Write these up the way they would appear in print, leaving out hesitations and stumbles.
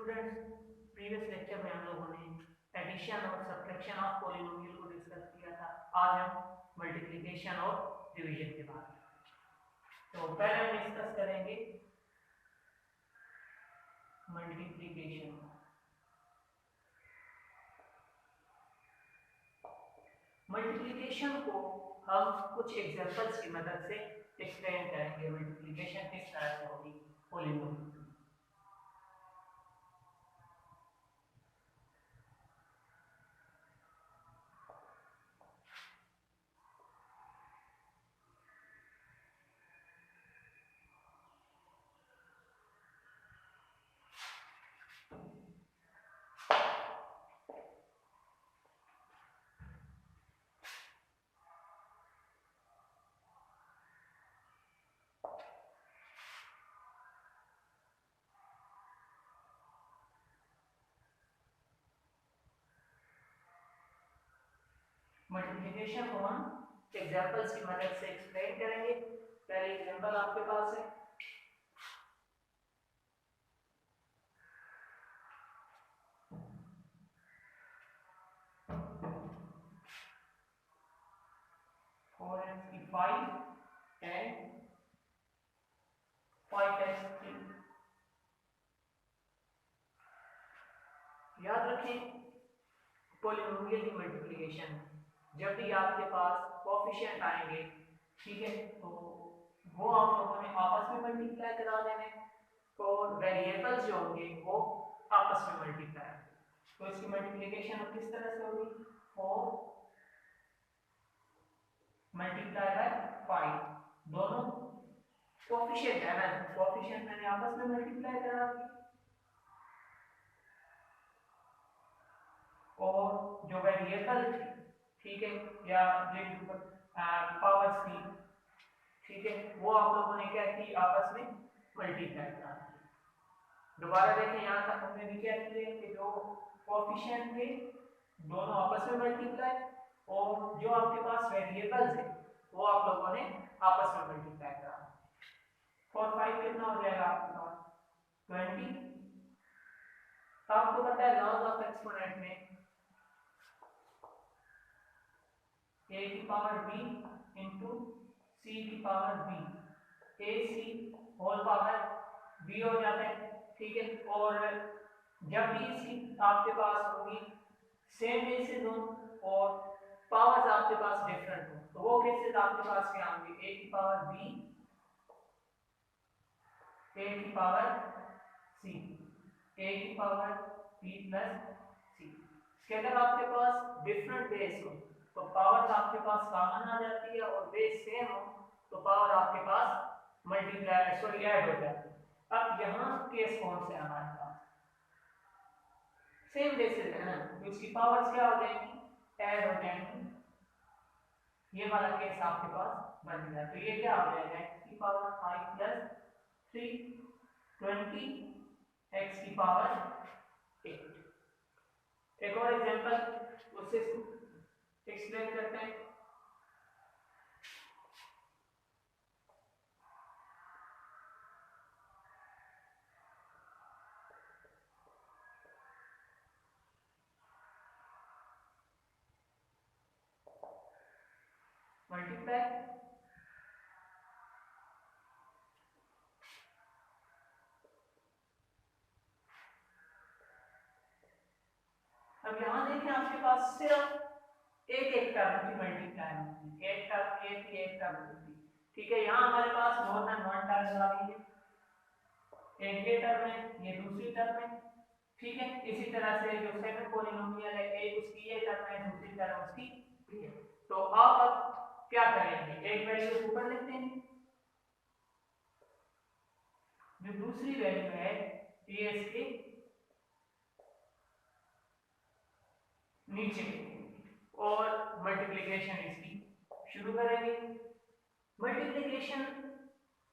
Students, previous lecture में हम लोगों ने एडिशन और सब्ट्रैक्शन ऑफ पॉलिनोमियल को डिस्कस किया था। आज हम मल्टीप्लिकेशन और डिवीजन के बारे में, तो पहले हम डिस्कस करेंगे मल्टीप्लिकेशन। मल्टीप्लिकेशन को हम कुछ एग्जांपल्स की मदद से एक्सप्लेन करेंगे। मल्टीप्लिकेशन किस तरह से होगी पॉलिनोमियल। मल्टीप्लिकेशन को हम एग्जांपल्स की मदद से एक्सप्लेन करेंगे। पहले एग्जांपल आपके पास है, फोर एक्स की 5 एंड 5x3। याद रखें पॉलिनोमियल की मल्टीप्लिकेशन जब भी आपके पास कोएफिशिएंट आएंगे, ठीक है, तो वो आप लोगों ने आपस में मल्टीप्लाई करा देने और वेरिएबल्स जो होंगे वो आपस में मल्टीप्लाई। तो इसकी मल्टीप्लिकेशन किस तरह से होगी, 4 मल्टीप्लाई बाय 5। दोनों कोएफिशिएंट है ना, कोएफिशिएंट मैंने आपस में मल्टीप्लाई करा दी और जो वेरिएबल थी, ठीक है, या पावर्स थी, ठीक है, वो आप लोगों ने क्या की आपस में मल्टीप्लाई करा दी। दोबारा देखें, यहाँ तक हमने भी क्या किया कि जो कोएफिशिएंट थे दोनों आपस में मल्टीप्लाई और जो आपके पास वेरिएबल्स है वो आप लोगों ने आपस में मल्टीप्लाई करा। 4 5 कितना हो जाएगा आपके पास 20। तो आपको पता है लॉज ऑफ एक्सपोनेंट में a की पावर b इंटू c की power b, a c whole power b हो जाता है, ठीक है। और जब भी c आपके पास होगी सेम बेसिस हो और पावर्स आपके पास डिफरेंट हो, तो वो केसेस आपके पास क्या होंगे, a की पावर b, a की पावर c, a की पावर b प्लस c। इसके अगर आपके पास डिफरेंट बेस हो तो पावर्स आपके पास कॉमन आ जाती है और बेस सेम हो तो पावर आपके पास मल्टीप्लाई सॉरी ऐड हो जाती है। अब यहाँ केस कौन से हमारे पास सेम बेसिस है ना, तो इसकी पावर्स क्या हो जाएंगी, ऐड हो जाएंगी। ये वाला केस आपके पास बन गया, तो ये क्या हो जाएगा, x की पावर 5 प्लस 3 20 x की पावर 8। एक और एग्जांपल उससे एक्सप्लेन करते हैं। मल्टीप्लाई अब यहां देखें आपके पास सिर्फ एक टर्म की मल्टीप्लाई होती है, एक टर्म एक टर्म होती है, ठीक है। यहाँ हमारे पास मोर देन वन टर्म आ गई है, एक ये टर्म है, ये दूसरी टर्म है, ठीक है। इसी तरह से जो सेकंड पॉलिनोमियल है, एक उसकी ये टर्म है, दूसरी टर्म उसकी ये है। तो आप अब क्या करेंगे, एक वैल्यू ऊपर लिखते हैं, जो दूसरी वैल्यू है ये इसके नीचे और मल्टीप्लिकेशन इसकी शुरू करेंगे। मल्टीप्लिकेशन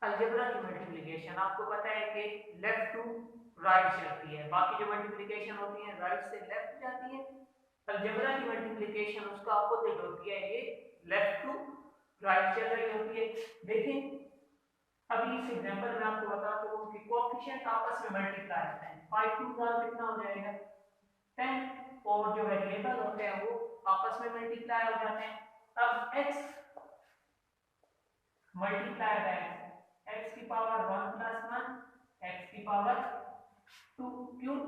अलजेब्रा की मल्टीप्लिकेशन आपको पता है कि लेफ्ट टू राइट चलती है, बाकी जो मल्टीप्लिकेशन होती है राइट से लेफ्ट जाती है। अलजेब्रा की मल्टीप्लिकेशन उसका अपोजिट होती है, ये लेफ्ट टू राइट चल रही होती है। देखिए अभी इस एग्जांपल में आपको बता दूं कि कोएफिशिएंट आपस में मल्टीप्लाई होते हैं। 5 2 का कितना हो जाएगा 10, और जो वेरिएबल होते हैं वो आपस में मल्टीप्लाई हो जाते हैं। अब x मल्टीप्लाई बाय x की पावर 1 प्लस 1 x की पावर 2 क्यों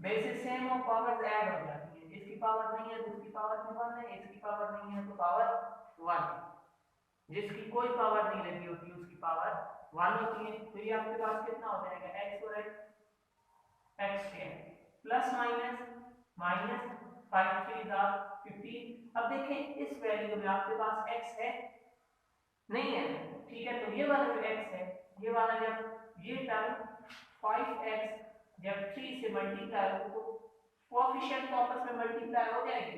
बेसिस सेम और पावर्स ऐड हो जाती है। इसकी पावर नहीं है तो उसकी पावर में 1 है, इसकी पावर नहीं है तो पावर 1 है। जिसकी कोई पावर नहीं लगी होती उसकी पावर 1 होती है। तो ये आपके पास कितना हो जाएगा x और x square plus minus minus 5 3 are 15। अब देखें इस वैल्यू में आपके पास x है नहीं है, ठीक है। तो ये वाला जो x है, ये वाला जब ये टर्म 5x जब 3 से मल्टीप्लाई हो तो कोएफिशिएंट तो आपस में मल्टीप्लाई हो जाएंगे।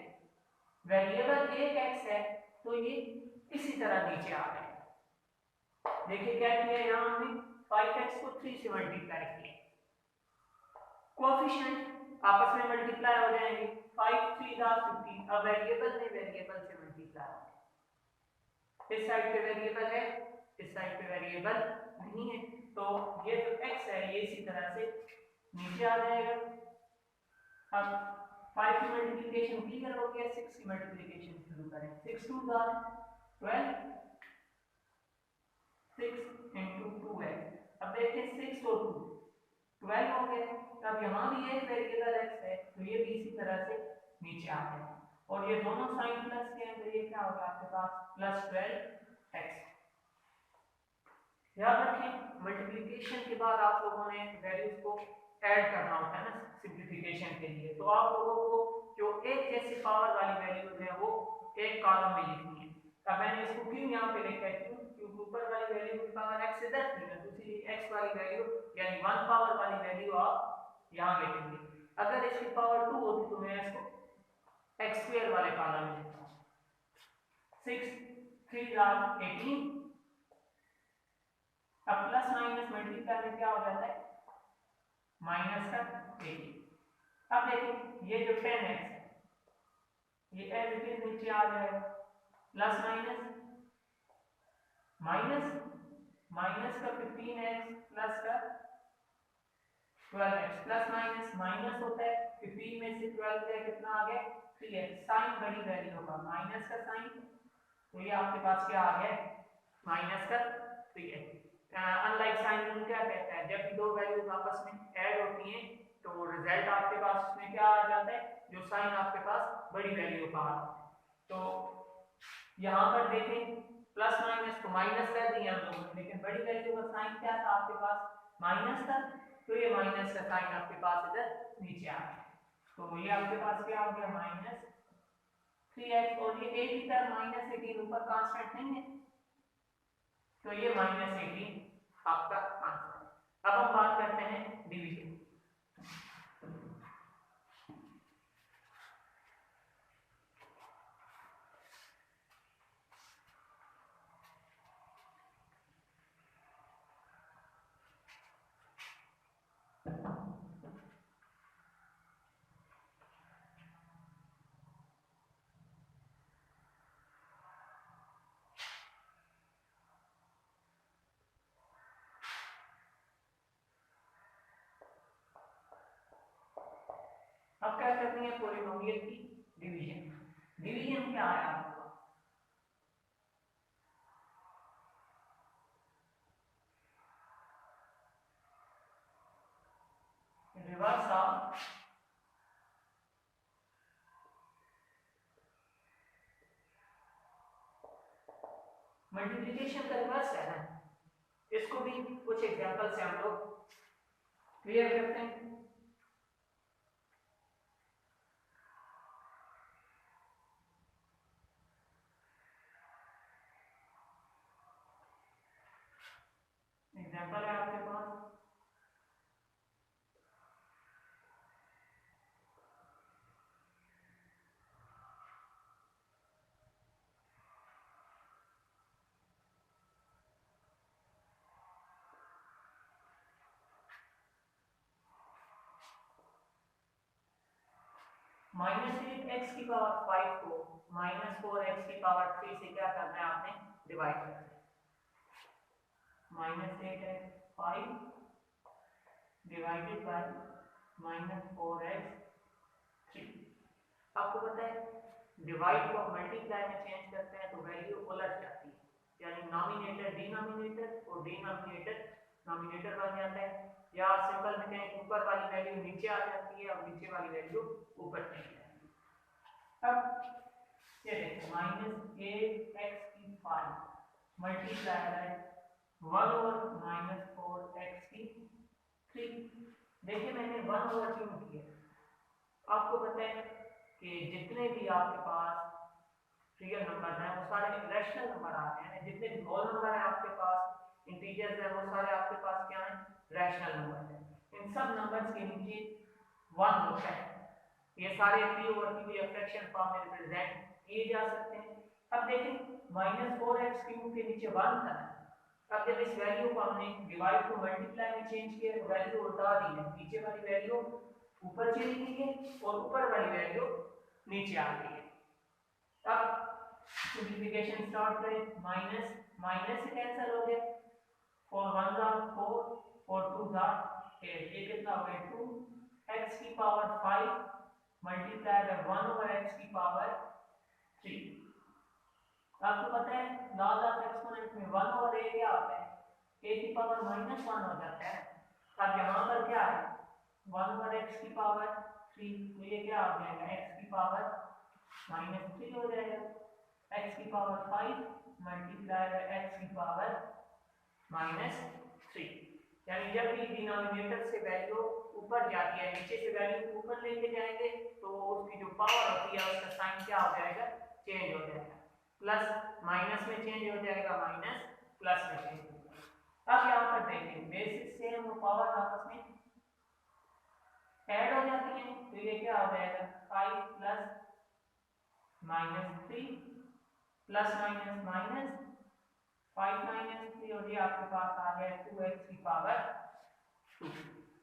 वेरिएबल एक x है तो ये इसी तरह नीचे आ जाएगा। देखिए क्या किया यहाँ हमने 5x को 3 से मल्टीप्लाई किया, कोएफिशिएंट आपस में मल्टीप्लाई हो जाएंगे। 5 3 are 15। अब वेरिएबल ने वेरिएबल से मल्टीप्लाई हो, इस साइड पे वेरिएबल है, इस साइड पे वेरिएबल नहीं है, तो ये जो x है ये इसी तरह से नीचे आ जाएगा। अब 5 की मल्टीप्लिकेशन क्लियर हो गया, 6 की मल्टीप्लिकेशन शुरू करें। 6 2 are 12, 6 into 2x। अब देखिए 6 और 2 12 हो गए। अब यहाँ भी एक वेरिएबल x है तो ये भी इसी तरह से नीचे आ गया, और ये दोनों साइन प्लस के हैं तो ये क्या होगा आपके पास प्लस 12x। याद रखें मल्टीप्लिकेशन के बाद आप लोगों ने वैल्यूज को ऐड करना होता है ना सिंप्लीफिकेशन के लिए, तो आप लोगों को जो एक जैसी पावर वाली वैल्यूज है वो एक कॉलम में लिखनी है। अब मैंने इसको क्यों यहाँ पे लिखा है, क्योंकि ऊपर वाली वैल्यू की पावर x से 10 थी, दूसरी x वाली वैल्यू यानी 1 पावर वाली वैल्यू आप यहाँ लिखेंगे। अगर इसकी पावर 2 होती तो मैं इसको x स्क्वायर वाले कॉलम में लिखता हूँ। 6 3 are 18। अब प्लस माइनस मल्टीप्लाई में क्या हो जाता है माइनस का 18। अब देखिए ये जो 10x है ये एज इट इज नीचे आ जाएगा, प्लस माइनस माइनस माइनस का 15x प्लस का 12x, प्लस माइनस माइनस होता है 15 में से 12 गया कितना आ गया 3x। साइन बड़ी वैल्यू होगा माइनस का साइन, तो ये आपके पास क्या आ गया माइनस का 3x। अनलाइक साइन क्या कहता है, जब दो वैल्यूज आपस में ऐड होती हैं तो रिजल्ट आपके पास उसमें क्या आ जाता है, जो साइन आपके पास बड़ी वैल्यू का आता है। तो यहाँ पर देखें प्लस माइनस तो माइनस कर दिया हम लोगों ने, लेकिन बड़ी वैल्यू का साइन क्या था आपके पास माइनस था, तो ये माइनस का साइन आपके पास इधर नीचे आ गया। तो ये आपके पास क्या हो गया माइनस 3x, और ये एक ही टर्म माइनस 18 ऊपर कांस्टेंट नहीं है तो ये माइनस 18 आपका आंसर है। अब हम बात करते हैं डिवीजन। अब क्या करनी है पॉलिनोमियल की डिवीजन। डिवीजन क्या है आपका, रिवर्स ऑफ मल्टीप्लिकेशन का रिवर्स है ना। इसको भी कुछ एग्जांपल से हम लोग क्लियर करते हैं। एग्जांपल है आपके पास -8x की पावर 5 को -4x की पावर 3 से क्या करना है आपने डिवाइड करना है। -8x 5 divided by -4x 3। आपको पता है डिवाइड को मल्टीप्लाई में चेंज करते हैं तो वैल्यू उलट जाती है, यानी नॉमिनेटर डिनोमिनेटर और डिनोमिनेटर नॉमिनेटर बन जाता है, या सिंपल में कहें ऊपर वाली वैल्यू नीचे आ जाती है और नीचे वाली वैल्यू ऊपर चली जाती है। अब ये देखिए -8x 5 मल्टीप्लाई बाय 1/-4x 3। देखिए मैंने 1/, क्यों किया? आपको पता है कि जितने भी आपके पास रियल नंबर हैं वो सारे रैशनल नंबर आते हैं, जितने भी होल नंबर हैं आपके पास, इंटीजर्स हैं, वो सारे आपके पास क्या हैं? रैशनल नंबर हैं। इन सब नंबर्स के नीचे 1 होता है। ये सारे p/q या फ्रैक्शन फॉर्म में रिप्रेजेंट किए जा सकते हैं। अब देखें -4x³ के नीचे 1 था। अब जब इस वैल्यू को हमने डिवाइड को मल्टीप्लाई में चेंज किया तो वैल्यू उल्टा दी है, नीचे वाली वैल्यू ऊपर चली गई है और ऊपर वाली वैल्यू नीचे आ गई है। अब सिंपलीफिकेशन स्टार्ट करें, माइनस माइनस से कैंसिल हो गया, 4 1 4 4 2 8, ये कितना हो गया 2x⁵ मल्टीप्लाई बाय 1/x⁵। आपको पता है लॉग ऑफ एक्सपोनेंट में 1/a क्या होता है? a⁻⁻1 हो जाता है। अब यहाँ पर क्या है 1/x⁵, तो ये क्या हो जाएगा x⁻−3 हो जाएगा, x⁵ मल्टीप्लाई बाय x⁻−3। यानी जब भी डिनोमिनेटर से वैल्यू ऊपर जाती है, नीचे से वैल्यू ऊपर लेके जाएंगे तो उसकी जो पावर होती है उसका साइन क्या हो जाएगा? चेंज हो जाएगा, प्लस माइनस में चेंज हो जाएगा, माइनस प्लस में चेंज हो जाएगा। अब यहाँ पर देखें बेसिस से वो पावर आपस में ऐड हो जाती है, तो ये क्या हो जाएगा 5 प्लस -3 प्लस माइनस माइनस 5 -3 और ये आपके पास आ गया 2x⁵2।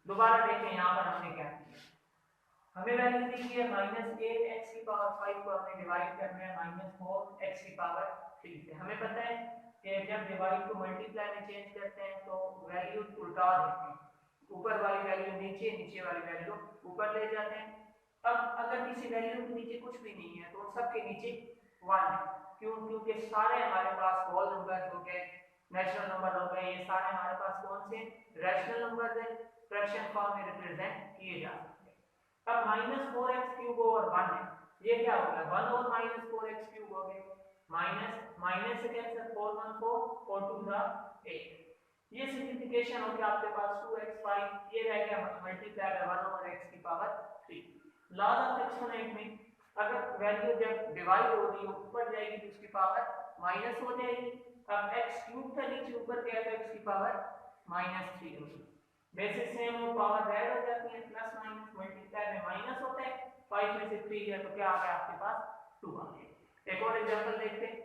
दोबारा देखें यहाँ पर हमने क्या किया, हमें वैल्यू दी है -8x⁵ को हमने डिवाइड करना है -4x⁵ से। हमें पता है कि जब डिवाइड को मल्टीप्लाई में चेंज करते हैं तो वैल्यू उल्टा देते हैं, ऊपर वाली वैल्यू नीचे, नीचे वाली वैल्यू ऊपर ले जाते हैं। अब अगर किसी वैल्यू के नीचे कुछ भी नहीं है तो उन सब के नीचे 1 है, क्यों? क्योंकि सारे हमारे पास होल नंबर हो गए, नेचुरल नंबर हो गए, ये सारे हमारे पास कौन से? रैशनल नंबर है, फ्रैक्शन फॉर्म में रिप्रेजेंट किए जा सकते हैं। अब -4x³ 1 है, ये क्या हो गया 1 और -4x³ हो गए, माइनस माइनस से कैंसिल 4 1 4 4 2 8। ये सिंपलीफिकेशन हो गया आपके पास 2x5, ये रह गया multiply by 1/x⁵। Log of exponent में अगर वैल्यू जब डिवाइड हो रही है ऊपर जाएगी तो उसकी पावर माइनस हो जाएगी। अब x³ था नीचे ऊपर गया तो x⁻−3 होगी। बेसिस सेम वो पावर ऐड हो जाती है, प्लस माइनस मल्टीप्लाई में माइनस होता है, 5 में से 3 है तो क्या आ गया आपके पास 2 आ गया। एक और एग्जांपल देखते हैं,